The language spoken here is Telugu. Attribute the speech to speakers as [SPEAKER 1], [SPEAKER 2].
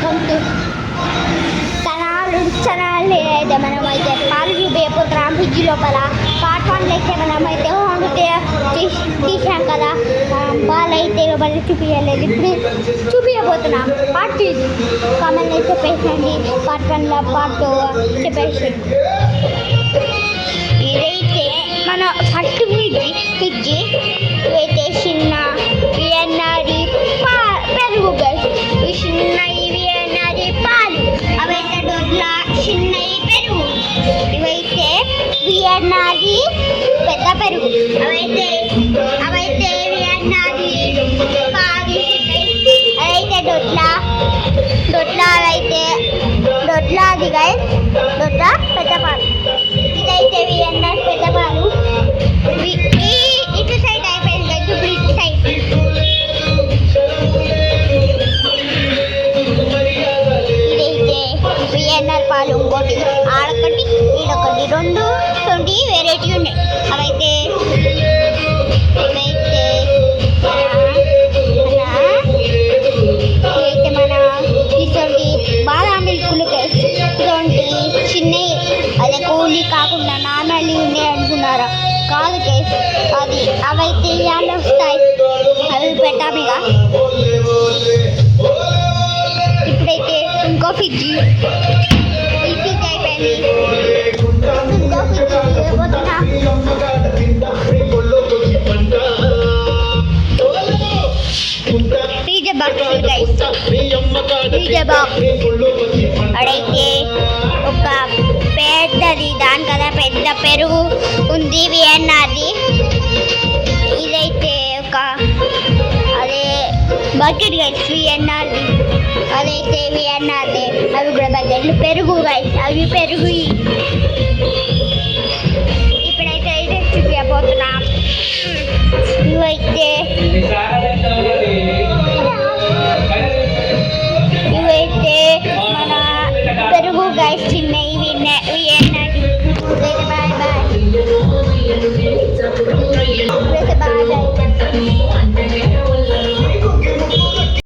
[SPEAKER 1] Welcome to channel. అయితే మనమైతే పాలు చూపించబోతున్నాం. ఫ్రిడ్జ్ లోపల పార్ట్ 1 అయితే మనమైతే తీసాం కదా, పాలు అయితే లోపల చూపించలేదు. ఇప్పుడు చూపించబోతున్నాం పార్ట్ 2. కామెంట్ అయితే చెప్పేసండి, పార్ట్ 1లో పార్ట్ 2 చెప్పేసి. ఇదైతే మన ఫస్ట్ ఫ్రిడ్జ్ అయితే చిన్న వియన్నారి పెరుగు గైస్. చిన్న వియన్నారి పాలు, అవైతే దొడ్ల చిన్న పెరుగు. ఇవైతే వియన్నారి పెద్ద పెరుగు, అవైతే వియన్నారి పాలు. అదైతే దొడ్ల అవైతే దొడ్లది గైస్, దొడ్ల పెద్ద పాలు. ఇదైతే వియన్నారి పెద్ద పాలు. ఇటు సైడ్ అయిపోయింది గైస్, ఇప్పుడు ఇటు సైడ్. ఇదైతే వియన్నారి పాలు. ఇంకోటి ఆడొకటి ఈడొకటి, రెండు వెరైటీ ఉన్నాయి. అవైతే మన ఇటువంటి బాదం మిల్కులు ఇటువంటి చిన్నవి, అదే కూలీ కాకుండా నార్మల్గా ఉన్నాయి అనుకున్నారా? కాదు కేస్, అది అవైతే ఇవాళ వస్తాయి. అవి పెట్టాము ఇక. ఇప్పుడైతే ఇంకో ఫ్రిడ్జ్ అయిపోయింది. ఇంకో ఫ్రిడ్జ్ పోతున్నా. DJ box guys, DJ box. అడైతే ఒక పెద్దది, దాని కదా పెద్ద పెరుగు ఉంది వియన్నాది. ఇదైతే ఒక అదే బకెట్ గైస్ వియన్నాది. అదైతే వియన్నాది. అవి కూడా బకెట్లు పెరుగు గైస్, అవి పెరుగు